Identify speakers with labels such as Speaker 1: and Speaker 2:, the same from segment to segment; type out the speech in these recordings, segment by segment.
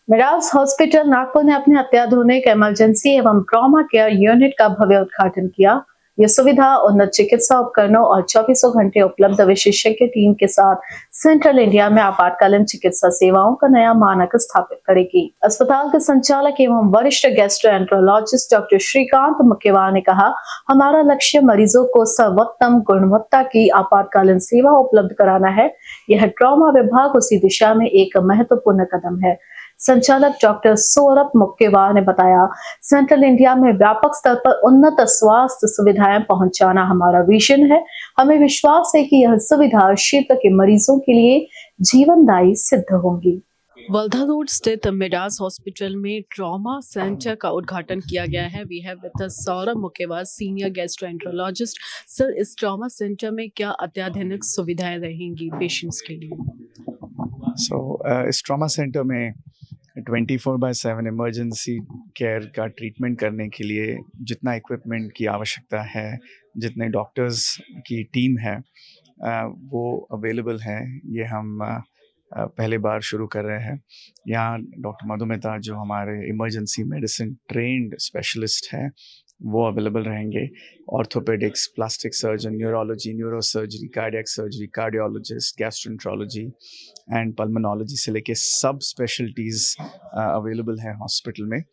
Speaker 1: Miraj hospital Nagpur ने अपने अत्याधुनिक इमरजेंसी एवं ट्रॉमा केयर यूनिट का भव्य उद्घाटन किया। यह सुविधा उन्नत चिकित्सा उपकरणों और चौबीसों घंटे उपलब्ध विशेषज्ञ टीम के साथ सेंट्रल इंडिया में आपातकालीन चिकित्सा सेवाओं का नया मानक स्थापित करेगी। अस्पताल के संचालक एवं वरिष्ठ गैस्ट्रोएंट्रोलॉजिस्ट डॉक्टर श्रीकांत मुक्केवार ने कहा, हमारा लक्ष्य मरीजों को सर्वोत्तम गुणवत्ता की आपातकालीन सेवा उपलब्ध कराना है। यह ट्रॉमा विभाग उसी दिशा में एक महत्वपूर्ण कदम है। संचालक डॉक्टर सौरभ मुक्केवार ने बताया, सेंट्रल इंडिया में व्यापक स्तर पर उन्नत स्वास्थ्य सुविधाएं पहुंचाना हमारा विजन है। हमें विश्वास है कि यह सुविधा क्षेत्र के मरीजों के लिए जीवनदायी सिद्ध होंगी। वर्धा रोड स्थित मिडास हॉस्पिटल में ट्रॉमा सेंटर का उद्घाटन किया गया है। We have with us Saurabh Mukkewar, senior gastroenterologist. Sir, इस ट्रॉमा सेंटर में क्या अत्याधुनिक सुविधाएं रहेंगी पेशेंट्स के लिए?
Speaker 2: इस ट्रॉमा सेंटर में 24/7 इमरजेंसी केयर का ट्रीटमेंट करने के लिए जितना इक्विपमेंट की आवश्यकता है, जितने डॉक्टर्स की टीम है, वो अवेलेबल है। ये हम पहले बार शुरू कर रहे हैं। यहाँ डॉक्टर मधुमिता, जो हमारे इमरजेंसी मेडिसिन ट्रेंड स्पेशलिस्ट हैं, वो अवेलेबल रहेंगे। Orthopaedics, plastic surgeon, neurology, neurosurgery, cardiac surgery, cardiologist, gastroenterology and pulmonology से लेके सब स्पेशलिटीज़ अवेलेबल हैं हॉस्पिटल में,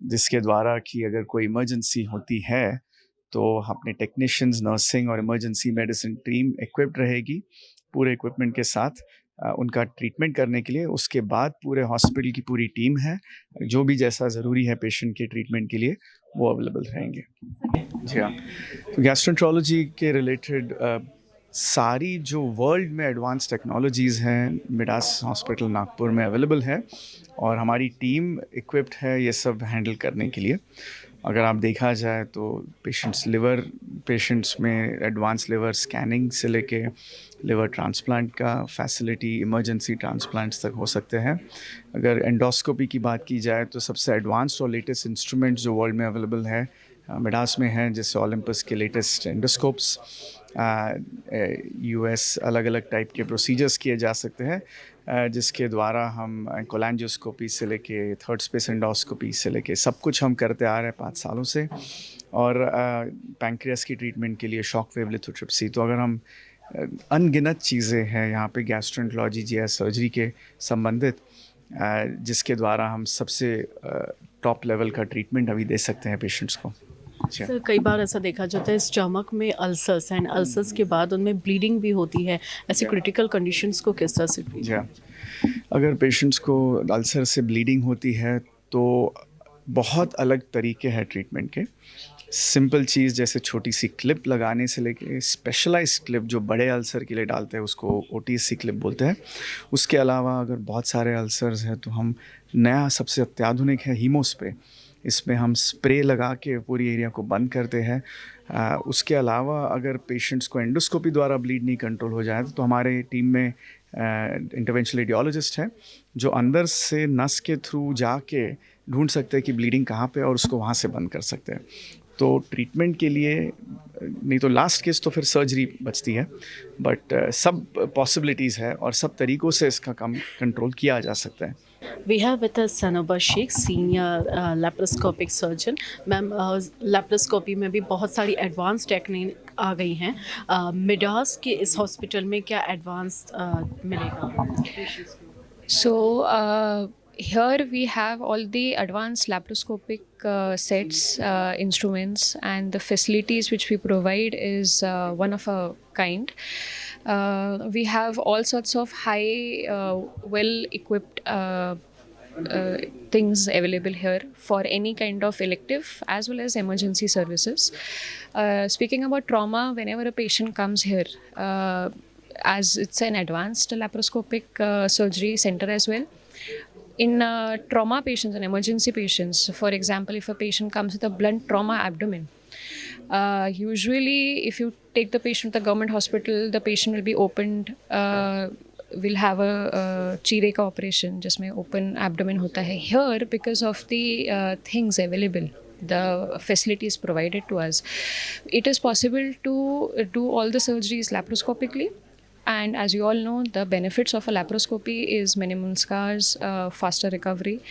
Speaker 2: जिसके द्वारा कि अगर कोई इमरजेंसी होती है तो अपने टेक्नीशियंस, नर्सिंग और इमरजेंसी मेडिसिन टीम इक्विप्ड रहेगी पूरे इक्विपमेंट के साथ उनका ट्रीटमेंट करने के लिए। उसके बाद पूरे हॉस्पिटल की पूरी टीम है, जो भी जैसा ज़रूरी है पेशेंट के ट्रीटमेंट के लिए, वो अवेलेबल रहेंगे। जी हाँ, तो गैस्ट्रोएंट्रोलॉजी के रिलेटेड सारी जो वर्ल्ड में एडवांस टेक्नोलॉजीज़ हैं, मिडास हॉस्पिटल नागपुर में अवेलेबल है और हमारी टीम इक्विप्ड है ये सब हैंडल करने के लिए। अगर आप देखा जाए तो पेशेंट्स में एडवांस लिवर स्कैनिंग से लेके लिवर ट्रांसप्लांट का फैसिलिटी, इमरजेंसी ट्रांसप्लांट्स तक हो सकते हैं। अगर एंडोस्कोपी की बात की जाए तो सबसे एडवांस्ड और लेटेस्ट इंस्ट्रूमेंट्स जो वर्ल्ड में अवेलेबल है मिडास में हैं, जैसे ओलंपस के लेटेस्ट एंडोस्कोप्स। यूएस अलग अलग टाइप के प्रोसीजर्स किए जा सकते हैं, जिसके द्वारा हम कोलैंजियोस्कोपी से लेके थर्ड स्पेस एंडोस्कोपी से लेके सब कुछ हम करते आ रहे हैं 5 सालों से। और पैंक्रियास की ट्रीटमेंट के लिए शॉक वेव लिथोट्रिप्सी। तो अगर हम अनगिनत चीज़ें हैं यहाँ पे गैस्ट्रोएंट्रोलॉजी या सर्जरी के संबंधित, जिसके द्वारा हम सबसे टॉप लेवल का ट्रीटमेंट अभी दे सकते हैं पेशेंट्स को।
Speaker 1: सर, कई बार ऐसा देखा जाता है स्टमक में अल्सर्स एंड अल्सर्स के बाद उनमें ब्लीडिंग भी होती है। ऐसी क्रिटिकल कंडीशंस को किस तरह से treat
Speaker 2: जी हाँ, अगर पेशेंट्स को अल्सर से ब्लीडिंग होती है तो बहुत अलग तरीके हैं ट्रीटमेंट के। सिंपल चीज़ जैसे छोटी सी क्लिप लगाने से लेके स्पेशलाइज क्लिप जो बड़े अल्सर के लिए डालते हैं, उसको ओटीसी क्लिप बोलते हैं। उसके अलावा अगर बहुत सारे अल्सर्स हैं तो हम नया सबसे अत्याधुनिक है हीमोस्प्रे। इसमें हम स्प्रे लगा के पूरी एरिया को बंद करते हैं। उसके अलावा अगर पेशेंट्स को एंडोस्कोपी द्वारा ब्लीड नहीं कंट्रोल हो जाए तो हमारे टीम में इंटरवेंशनल रेडियोलॉजिस्ट है, जो अंदर से नस के थ्रू जाके ढूंढ सकते हैं कि ब्लीडिंग कहाँ पे, और उसको वहाँ से बंद कर सकते हैं। तो ट्रीटमेंट के लिए नहीं तो लास्ट केस तो फिर सर्जरी बचती है, बट सब पॉसिबिलिटीज़ है और सब तरीक़ों से इसका कम कंट्रोल किया जा सकता है।
Speaker 1: We have with us Sanoba Sheikh, senior laparoscopic surgeon. Ma'am, laparoscopy में भी बहुत सारी एडवांस टेक्निक आ गई हैं। मिडास के इस हॉस्पिटल में क्या एडवांस मिलेगा पेशेंट्स को?
Speaker 3: So here we have all the advanced laparoscopic sets, instruments, and the facilities which we provide is one of a kind. We have all sorts of high, well-equipped things available here for any kind of elective as well as emergency services. Speaking about trauma, whenever a patient comes here, as it's an advanced laparoscopic surgery center as well. In trauma patients and emergency patients, for example, if a patient comes with a blunt trauma abdomen, usually if you take the patient to the government hospital, the patient will be opened, will have a chire ka operation, जिसमें open abdomen होता है. Here, because of the things available, the facilities provided to us, it is possible to do all the surgeries laparoscopically. And as you all know, the benefits of a laparoscopy is minimal scars, faster recovery,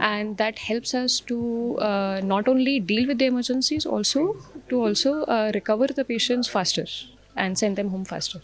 Speaker 3: and that helps us to not only deal with the emergencies, also to recover the patients faster and send them home faster.